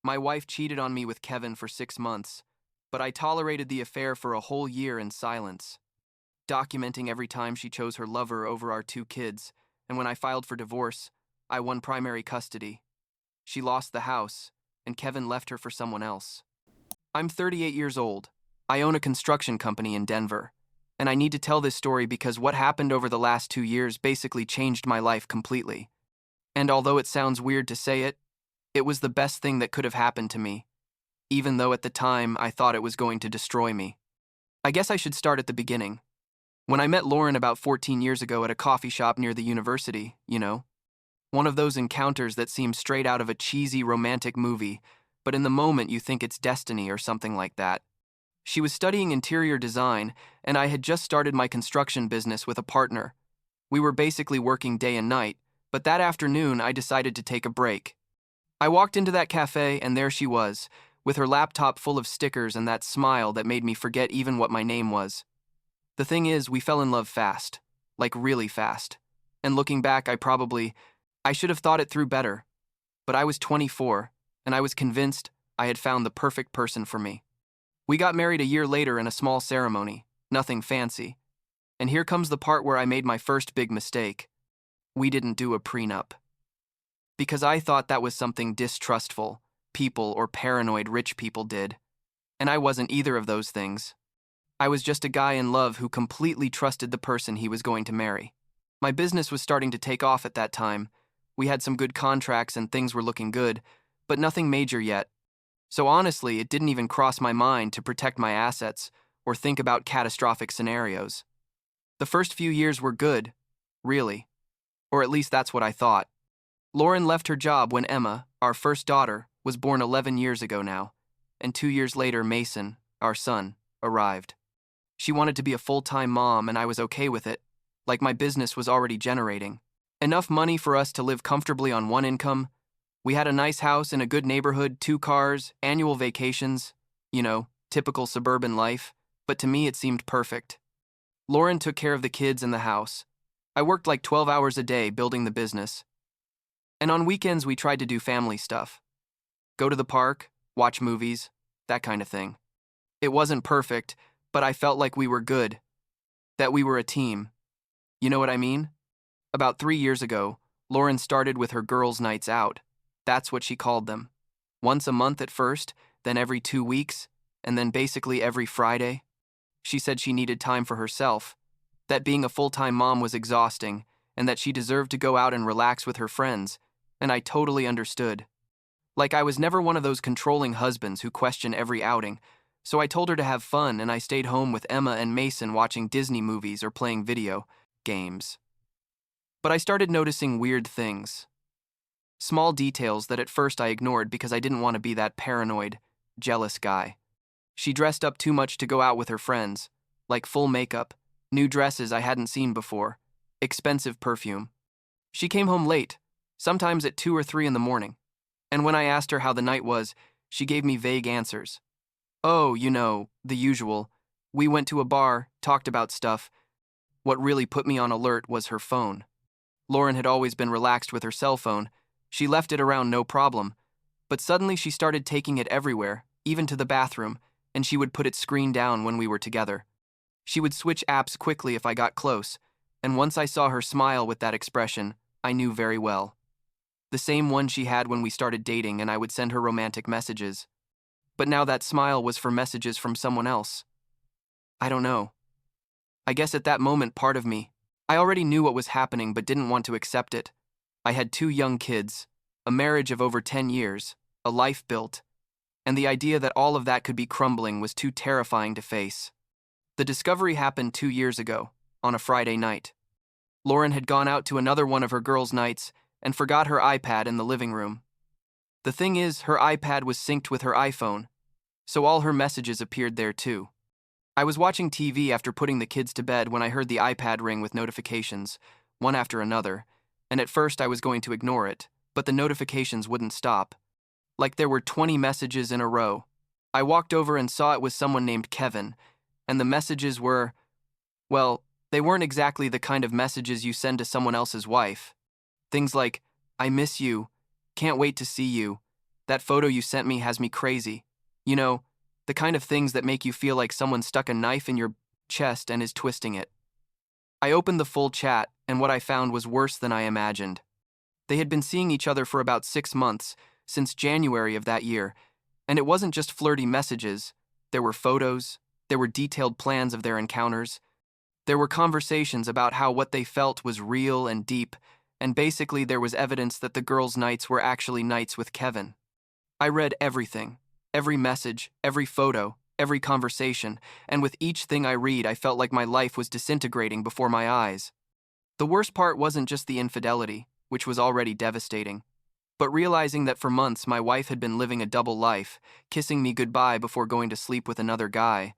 My wife cheated on me with Kevin for 6 months, but I tolerated the affair for a whole year in silence, documenting every time she chose her lover over our 2 kids, and when I filed for divorce, I won primary custody. She lost the house, and Kevin left her for someone else. I'm 38 years old. I own a construction company in Denver, and I need to tell this story because what happened over the last 2 years basically changed my life completely. And although it sounds weird to say it, it was the best thing that could have happened to me, even though at the time I thought it was going to destroy me. I guess I should start at the beginning. When I met Lauren about 14 years ago at a coffee shop near the university, one of those encounters that seem straight out of a cheesy romantic movie, but in the moment you think it's destiny or something like that. She was studying interior design, and I had just started my construction business with a partner. We were basically working day and night, but that afternoon I decided to take a break. I walked into that cafe, and there she was, with her laptop full of stickers and that smile that made me forget even what my name was. The thing is, we fell in love fast, like really fast. And looking back, I should have thought it through better. But I was 24, and I was convinced I had found the perfect person for me. We got married a year later in a small ceremony, nothing fancy. And here comes the part where I made my first big mistake. We didn't do a prenup. Because I thought that was something distrustful people or paranoid rich people did. And I wasn't either of those things. I was just a guy in love who completely trusted the person he was going to marry. My business was starting to take off at that time. We had some good contracts and things were looking good, but nothing major yet. So honestly, it didn't even cross my mind to protect my assets or think about catastrophic scenarios. The first few years were good, really. Or at least that's what I thought. Lauren left her job when Emma, our first daughter, was born 11 years ago now, and 2 years later Mason, our son, arrived. She wanted to be a full-time mom, and I was okay with it, like my business was already generating enough money for us to live comfortably on one income. We had a nice house in a good neighborhood, 2 cars, annual vacations, typical suburban life, but to me it seemed perfect. Lauren took care of the kids and the house. I worked like 12 hours a day building the business. And on weekends we tried to do family stuff. Go to the park, watch movies, that kind of thing. It wasn't perfect, but I felt like we were good. That we were a team. You know what I mean? About 3 years ago, Lauren started with her girls' nights out. That's what she called them. Once a month at first, then every 2 weeks, and then basically every Friday. She said she needed time for herself, that being a full-time mom was exhausting, and that she deserved to go out and relax with her friends, and I totally understood. Like I was never one of those controlling husbands who question every outing, so I told her to have fun and I stayed home with Emma and Mason watching Disney movies or playing video games. But I started noticing weird things. Small details that at first I ignored because I didn't want to be that paranoid, jealous guy. She dressed up too much to go out with her friends, like full makeup, new dresses I hadn't seen before, expensive perfume. She came home late, sometimes at 2 or 3 in the morning, and when I asked her how the night was, she gave me vague answers. Oh, the usual. We went to a bar, talked about stuff. What really put me on alert was her phone. Lauren had always been relaxed with her cell phone. She left it around no problem, but suddenly she started taking it everywhere, even to the bathroom, and she would put its screen down when we were together. She would switch apps quickly if I got close, and once I saw her smile with that expression, I knew very well. The same one she had when we started dating and I would send her romantic messages. But now that smile was for messages from someone else. I don't know. I guess at that moment part of me, I already knew what was happening but didn't want to accept it. I had 2 young kids, a marriage of over 10 years, a life built, and the idea that all of that could be crumbling was too terrifying to face. The discovery happened 2 years ago, on a Friday night. Lauren had gone out to another one of her girls' nights and forgot her iPad in the living room. The thing is, her iPad was synced with her iPhone, so all her messages appeared there too. I was watching TV after putting the kids to bed when I heard the iPad ring with notifications, one after another, and at first I was going to ignore it, but the notifications wouldn't stop. Like there were 20 messages in a row. I walked over and saw it was someone named Kevin, and the messages were, well, they weren't exactly the kind of messages you send to someone else's wife. Things like, I miss you, can't wait to see you, That photo you sent me has me crazy. You know, the kind of things that make you feel like someone stuck a knife in your chest and is twisting it. I opened the full chat, and what I found was worse than I imagined. They had been seeing each other for about 6 months, since January of that year, and it wasn't just flirty messages. There were photos, there were detailed plans of their encounters, there were conversations about how what they felt was real and deep, and basically there was evidence that the girls' nights were actually nights with Kevin. I read everything, every message, every photo, every conversation, and with each thing I read, I felt like my life was disintegrating before my eyes. The worst part wasn't just the infidelity, which was already devastating, but realizing that for months my wife had been living a double life, kissing me goodbye before going to sleep with another guy,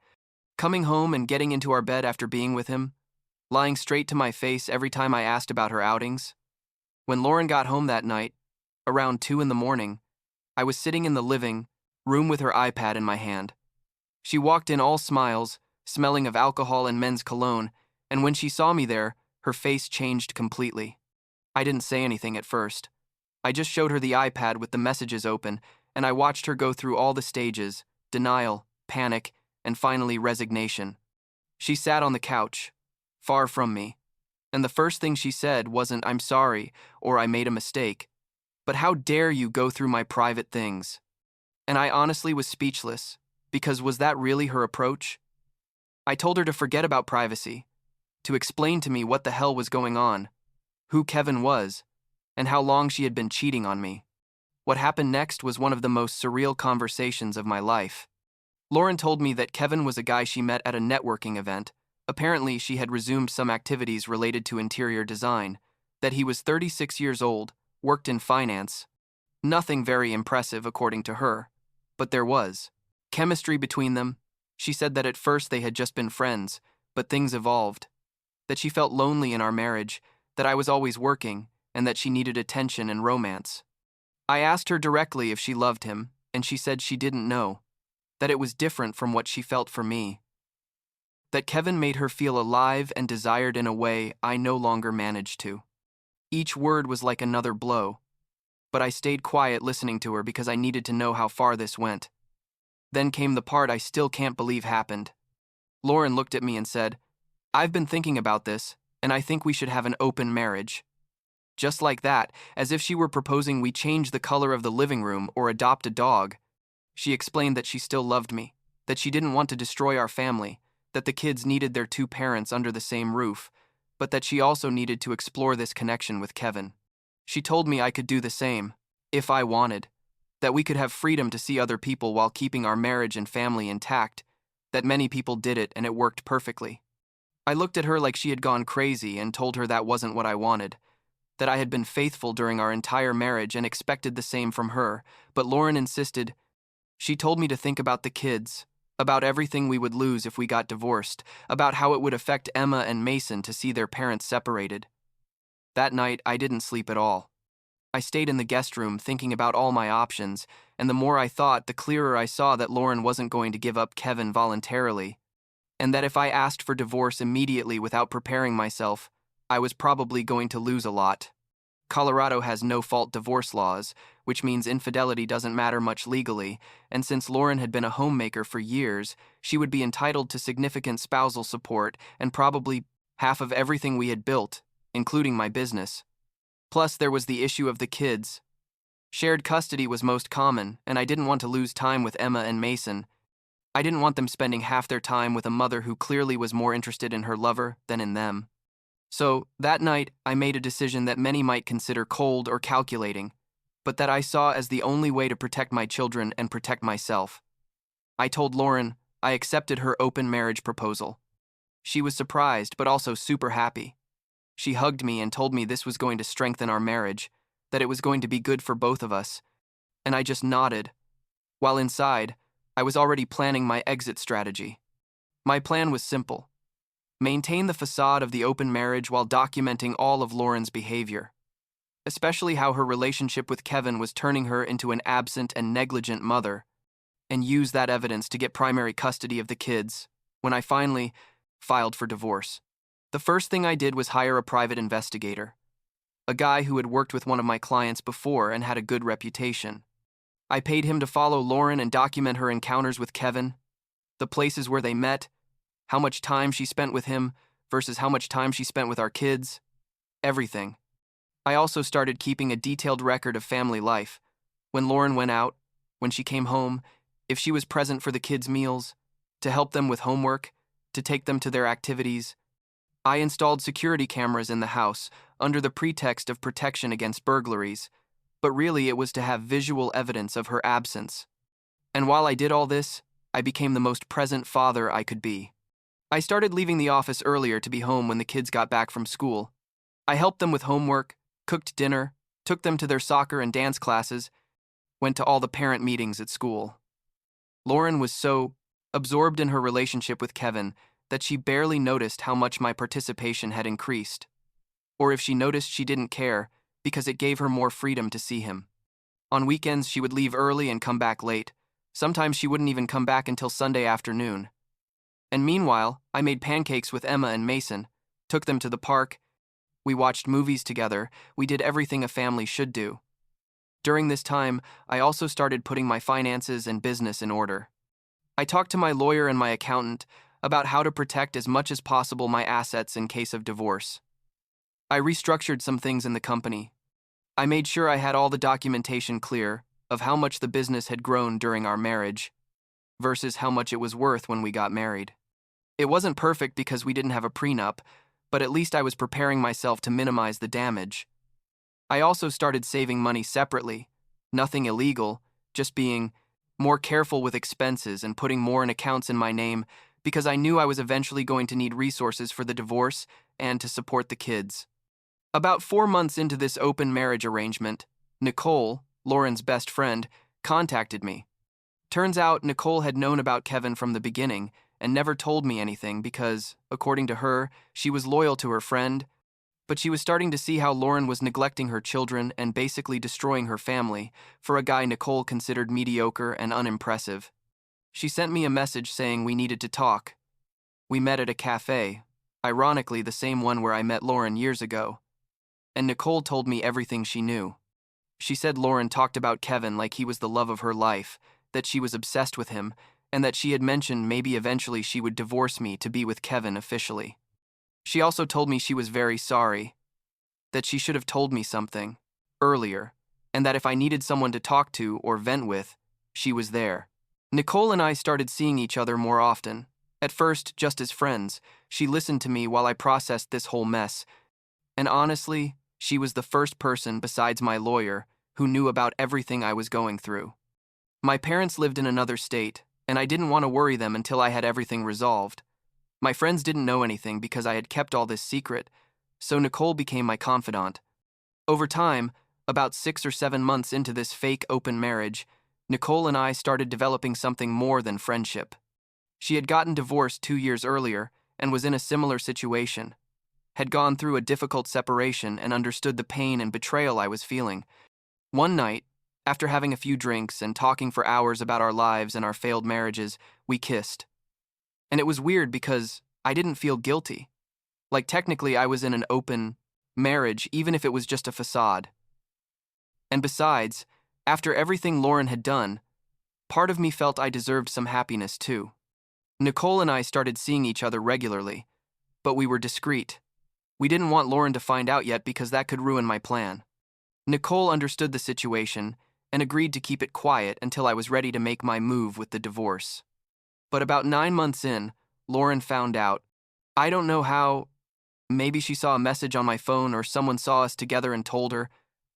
coming home and getting into our bed after being with him, lying straight to my face every time I asked about her outings. When Lauren got home that night, around 2 in the morning, I was sitting in the living room with her iPad in my hand. She walked in all smiles, smelling of alcohol and men's cologne, and when she saw me there, her face changed completely. I didn't say anything at first. I just showed her the iPad with the messages open, and I watched her go through all the stages: denial, panic, and finally resignation. She sat on the couch, far from me, and the first thing she said wasn't "I'm sorry" or "I made a mistake," but "How dare you go through my private things?" And I honestly was speechless, because was that really her approach? I told her to forget about privacy, to explain to me what the hell was going on, who Kevin was, and how long she had been cheating on me. What happened next was one of the most surreal conversations of my life. Lauren told me that Kevin was a guy she met at a networking event. Apparently, she had resumed some activities related to interior design, that he was 36 years old, worked in finance. Nothing very impressive, according to her, but there was chemistry between them. She said that at first they had just been friends, but things evolved, that she felt lonely in our marriage, that I was always working, and that she needed attention and romance. I asked her directly if she loved him, and she said she didn't know, that it was different from what she felt for me, that Kevin made her feel alive and desired in a way I no longer managed to. Each word was like another blow, but I stayed quiet listening to her because I needed to know how far this went. Then came the part I still can't believe happened. Lauren looked at me and said, "I've been thinking about this, and I think we should have an open marriage." Just like that, as if she were proposing we change the color of the living room or adopt a dog. She explained that she still loved me, that she didn't want to destroy our family, that the kids needed their two parents under the same roof, but that she also needed to explore this connection with Kevin. She told me I could do the same, if I wanted, that we could have freedom to see other people while keeping our marriage and family intact, that many people did it and it worked perfectly. I looked at her like she had gone crazy and told her that wasn't what I wanted, that I had been faithful during our entire marriage and expected the same from her, but Lauren insisted. She told me to think about the kids, about everything we would lose if we got divorced, about how it would affect Emma and Mason to see their parents separated. That night, I didn't sleep at all. I stayed in the guest room thinking about all my options, and the more I thought, the clearer I saw that Lauren wasn't going to give up Kevin voluntarily, and that if I asked for divorce immediately without preparing myself, I was probably going to lose a lot. Colorado has no-fault divorce laws, which means infidelity doesn't matter much legally, and since Lauren had been a homemaker for years, she would be entitled to significant spousal support and probably half of everything we had built, including my business. Plus, there was the issue of the kids. Shared custody was most common, and I didn't want to lose time with Emma and Mason. I didn't want them spending half their time with a mother who clearly was more interested in her lover than in them. So, that night, I made a decision that many might consider cold or calculating, but that I saw as the only way to protect my children and protect myself. I told Lauren I accepted her open marriage proposal. She was surprised, but also super happy. She hugged me and told me this was going to strengthen our marriage, that it was going to be good for both of us, and I just nodded. While inside, I was already planning my exit strategy. My plan was simple: maintain the facade of the open marriage while documenting all of Lauren's behavior, especially how her relationship with Kevin was turning her into an absent and negligent mother, and use that evidence to get primary custody of the kids when I finally filed for divorce. The first thing I did was hire a private investigator, a guy who had worked with one of my clients before and had a good reputation. I paid him to follow Lauren and document her encounters with Kevin, the places where they met, how much time she spent with him versus how much time she spent with our kids, everything. I also started keeping a detailed record of family life. When Lauren went out, when she came home, if she was present for the kids' meals, to help them with homework, to take them to their activities. I installed security cameras in the house under the pretext of protection against burglaries, but really it was to have visual evidence of her absence. And while I did all this, I became the most present father I could be. I started leaving the office earlier to be home when the kids got back from school. I helped them with homework, cooked dinner, took them to their soccer and dance classes, went to all the parent meetings at school. Lauren was so absorbed in her relationship with Kevin that she barely noticed how much my participation had increased. Or if she noticed, she didn't care because it gave her more freedom to see him. On weekends, she would leave early and come back late. Sometimes she wouldn't even come back until Sunday afternoon. And meanwhile, I made pancakes with Emma and Mason, took them to the park. We watched movies together. We did everything a family should do. During this time, I also started putting my finances and business in order. I talked to my lawyer and my accountant about how to protect as much as possible my assets in case of divorce. I restructured some things in the company. I made sure I had all the documentation clear of how much the business had grown during our marriage versus how much it was worth when we got married. It wasn't perfect because we didn't have a prenup, but at least I was preparing myself to minimize the damage. I also started saving money separately, nothing illegal, just being more careful with expenses and putting more in accounts in my name because I knew I was eventually going to need resources for the divorce and to support the kids. About 4 months into this open marriage arrangement, Nicole, Lauren's best friend, contacted me. Turns out Nicole had known about Kevin from the beginning and never told me anything because, according to her, she was loyal to her friend, but she was starting to see how Lauren was neglecting her children and basically destroying her family for a guy Nicole considered mediocre and unimpressive. She sent me a message saying we needed to talk. We met at a cafe, ironically the same one where I met Lauren years ago, and Nicole told me everything she knew. She said Lauren talked about Kevin like he was the love of her life, that she was obsessed with him, and that she had mentioned maybe eventually she would divorce me to be with Kevin officially. She also told me she was very sorry, that she should have told me something earlier, and that if I needed someone to talk to or vent with, she was there. Nicole and I started seeing each other more often. At first, just as friends, she listened to me while I processed this whole mess, and honestly, she was the first person besides my lawyer who knew about everything I was going through. My parents lived in another state, and I didn't want to worry them until I had everything resolved. My friends didn't know anything because I had kept all this secret, so Nicole became my confidant. Over time, about 6 or 7 months into this fake open marriage, Nicole and I started developing something more than friendship. She had gotten divorced 2 years earlier and was in a similar situation, had gone through a difficult separation and understood the pain and betrayal I was feeling. One night, after having a few drinks and talking for hours about our lives and our failed marriages, we kissed. And it was weird because I didn't feel guilty. Like technically I was in an open marriage, even if it was just a facade. And besides, after everything Lauren had done, part of me felt I deserved some happiness too. Nicole and I started seeing each other regularly, but we were discreet. We didn't want Lauren to find out yet because that could ruin my plan. Nicole understood the situation and agreed to keep it quiet until I was ready to make my move with the divorce. But about 9 months in, Lauren found out. I don't know how. Maybe she saw a message on my phone or someone saw us together and told her,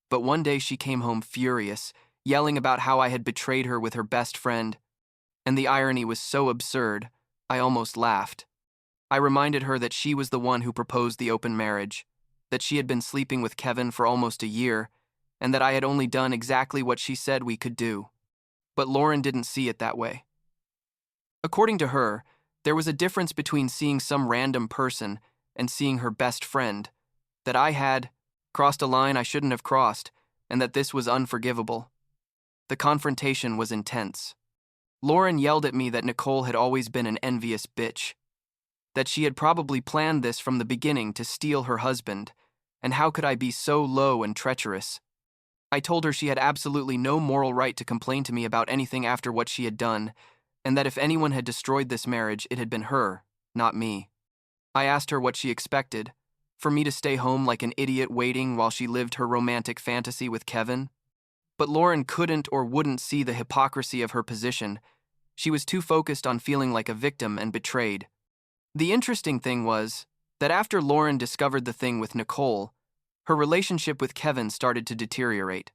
but one day she came home furious, yelling about how I had betrayed her with her best friend. And the irony was so absurd, I almost laughed. I reminded her that she was the one who proposed the open marriage, that she had been sleeping with Kevin for almost a year, and that I had only done exactly what she said we could do. But Lauren didn't see it that way. According to her, there was a difference between seeing some random person and seeing her best friend, that I had crossed a line I shouldn't have crossed, and that this was unforgivable. The confrontation was intense. Lauren yelled at me that Nicole had always been an envious bitch, that she had probably planned this from the beginning to steal her husband, and how could I be so low and treacherous? I told her she had absolutely no moral right to complain to me about anything after what she had done, and that if anyone had destroyed this marriage, it had been her, not me. I asked her what she expected, for me to stay home like an idiot waiting while she lived her romantic fantasy with Kevin? But Lauren couldn't or wouldn't see the hypocrisy of her position. She was too focused on feeling like a victim and betrayed. The interesting thing was that after Lauren discovered the thing with Nicole, her relationship with Kevin started to deteriorate.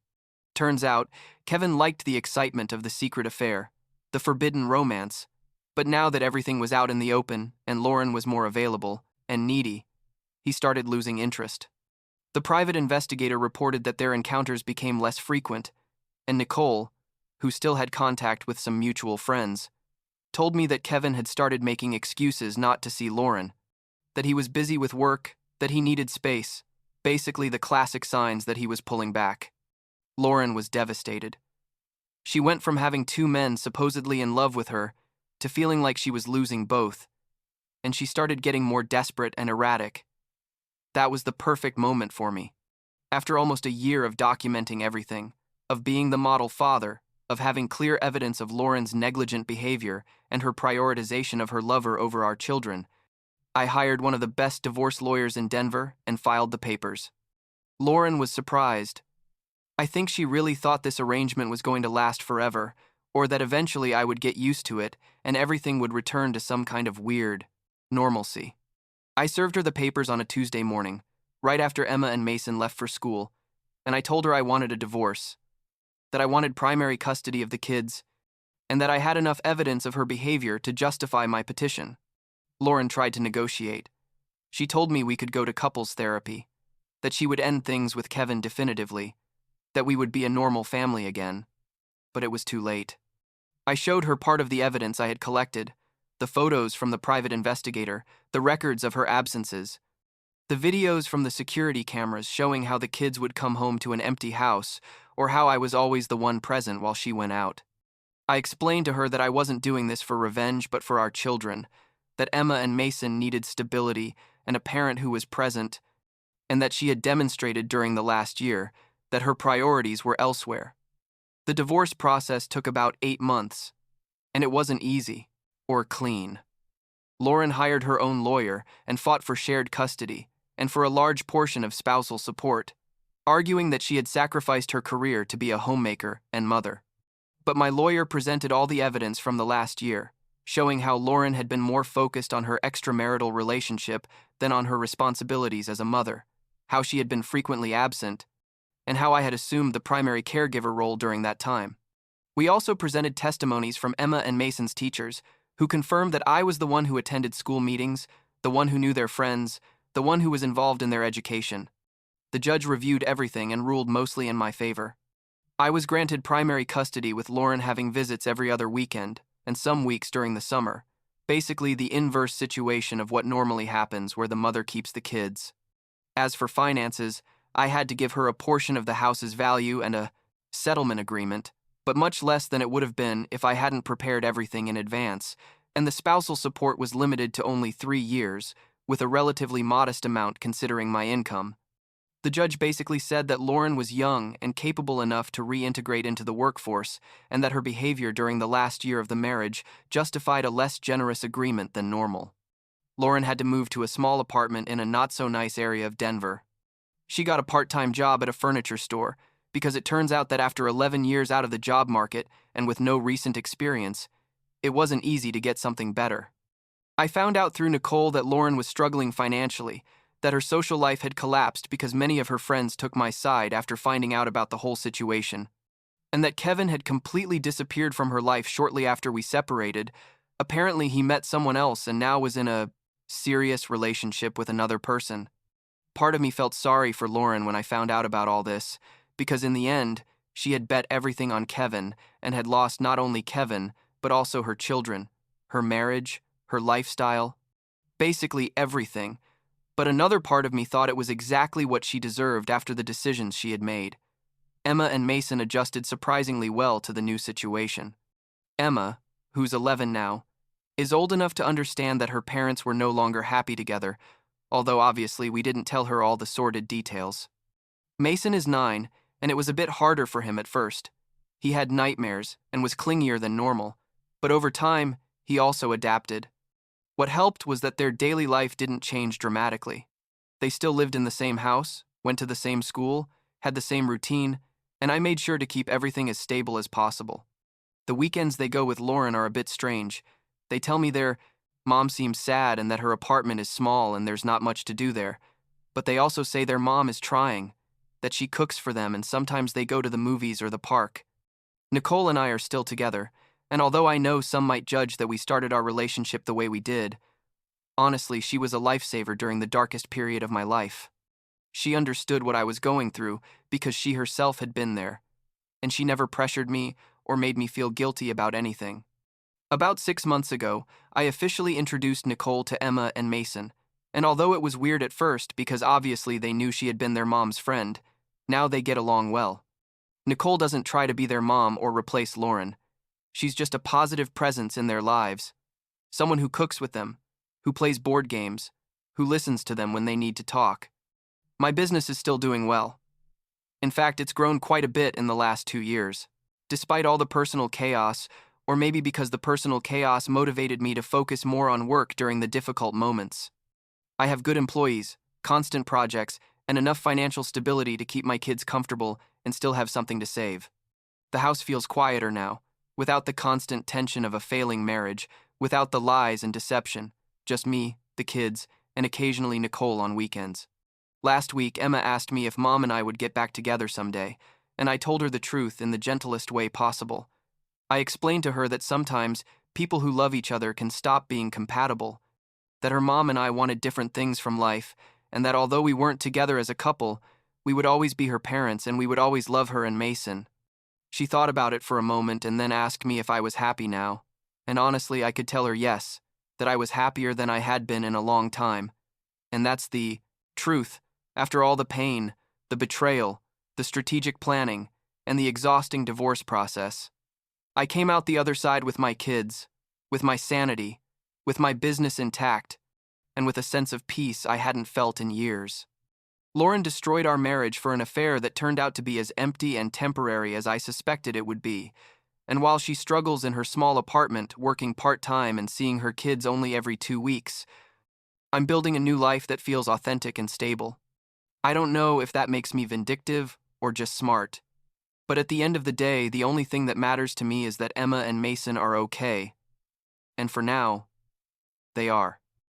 Turns out, Kevin liked the excitement of the secret affair, the forbidden romance, but now that everything was out in the open and Lauren was more available and needy, he started losing interest. The private investigator reported that their encounters became less frequent, and Nicole, who still had contact with some mutual friends, told me that Kevin had started making excuses not to see Lauren, that he was busy with work, that he needed space, basically the classic signs that he was pulling back. Lauren was devastated. She went from having two men supposedly in love with her to feeling like she was losing both, and she started getting more desperate and erratic. That was the perfect moment for me. After almost a year of documenting everything, of being the model father, of having clear evidence of Lauren's negligent behavior and her prioritization of her lover over our children, I hired one of the best divorce lawyers in Denver and filed the papers. Lauren was surprised. I think she really thought this arrangement was going to last forever, or that eventually I would get used to it and everything would return to some kind of weird normalcy. I served her the papers on a Tuesday morning, right after Emma and Mason left for school, and I told her I wanted a divorce, that I wanted primary custody of the kids, and that I had enough evidence of her behavior to justify my petition. Lauren tried to negotiate. She told me we could go to couples therapy, that she would end things with Kevin definitively, that we would be a normal family again. But it was too late. I showed her part of the evidence I had collected, the photos from the private investigator, the records of her absences, the videos from the security cameras showing how the kids would come home to an empty house, or how I was always the one present while she went out. I explained to her that I wasn't doing this for revenge but for our children, that Emma and Mason needed stability and a parent who was present, and that she had demonstrated during the last year that her priorities were elsewhere. The divorce process took about 8 months, and it wasn't easy or clean. Lauren hired her own lawyer and fought for shared custody and for a large portion of spousal support, arguing that she had sacrificed her career to be a homemaker and mother. But my lawyer presented all the evidence from the last year, showing how Lauren had been more focused on her extramarital relationship than on her responsibilities as a mother, how she had been frequently absent, and how I had assumed the primary caregiver role during that time. We also presented testimonies from Emma and Mason's teachers, who confirmed that I was the one who attended school meetings, the one who knew their friends, the one who was involved in their education. The judge reviewed everything and ruled mostly in my favor. I was granted primary custody with Lauren having visits every other weekend, and some weeks during the summer, basically the inverse situation of what normally happens where the mother keeps the kids. As for finances, I had to give her a portion of the house's value and a settlement agreement, but much less than it would have been if I hadn't prepared everything in advance, and the spousal support was limited to only 3 years, with a relatively modest amount considering my income. The judge basically said that Lauren was young and capable enough to reintegrate into the workforce, and that her behavior during the last year of the marriage justified a less generous agreement than normal. Lauren had to move to a small apartment in a not-so-nice area of Denver. She got a part-time job at a furniture store, because it turns out that after 11 years out of the job market and with no recent experience, it wasn't easy to get something better. I found out through Nicole that Lauren was struggling financially, that her social life had collapsed because many of her friends took my side after finding out about the whole situation, and that Kevin had completely disappeared from her life shortly after we separated. Apparently he met someone else and now was in a serious relationship with another person. Part of me felt sorry for Lauren when I found out about all this, because in the end, she had bet everything on Kevin and had lost not only Kevin, but also her children, her marriage, her lifestyle, basically everything. But another part of me thought it was exactly what she deserved after the decisions she had made. Emma and Mason adjusted surprisingly well to the new situation. Emma, who's 11 now, is old enough to understand that her parents were no longer happy together, although obviously we didn't tell her all the sordid details. Mason is 9, and it was a bit harder for him at first. He had nightmares and was clingier than normal, but over time, he also adapted. What helped was that their daily life didn't change dramatically. They still lived in the same house, went to the same school, had the same routine, and I made sure to keep everything as stable as possible. The weekends they go with Lauren are a bit strange. They tell me their mom seems sad and that her apartment is small and there's not much to do there. But they also say their mom is trying, that she cooks for them and sometimes they go to the movies or the park. Nicole and I are still together, and although I know some might judge that we started our relationship the way we did, honestly, she was a lifesaver during the darkest period of my life. She understood what I was going through because she herself had been there, and she never pressured me or made me feel guilty about anything. About 6 months ago, I officially introduced Nicole to Emma and Mason, and although it was weird at first because obviously they knew she had been their mom's friend, now they get along well. Nicole doesn't try to be their mom or replace Lauren. She's just a positive presence in their lives, someone who cooks with them, who plays board games, who listens to them when they need to talk. My business is still doing well. In fact, it's grown quite a bit in the last 2 years. Despite all the personal chaos, or maybe because the personal chaos motivated me to focus more on work during the difficult moments. I have good employees, constant projects, and enough financial stability to keep my kids comfortable and still have something to save. The house feels quieter now, without the constant tension of a failing marriage, without the lies and deception, just me, the kids, and occasionally Nicole on weekends. Last week, Emma asked me if Mom and I would get back together someday, and I told her the truth in the gentlest way possible. I explained to her that sometimes people who love each other can stop being compatible, that her mom and I wanted different things from life, and that although we weren't together as a couple, we would always be her parents and we would always love her and Mason. She thought about it for a moment and then asked me if I was happy now, and honestly I could tell her yes, that I was happier than I had been in a long time. And that's the truth, after all the pain, the betrayal, the strategic planning, and the exhausting divorce process. I came out the other side with my kids, with my sanity, with my business intact, and with a sense of peace I hadn't felt in years. Lauren destroyed our marriage for an affair that turned out to be as empty and temporary as I suspected it would be, and while she struggles in her small apartment, working part-time and seeing her kids only every 2 weeks, I'm building a new life that feels authentic and stable. I don't know if that makes me vindictive or just smart. But at the end of the day, the only thing that matters to me is that Emma and Mason are okay. And for now, they are.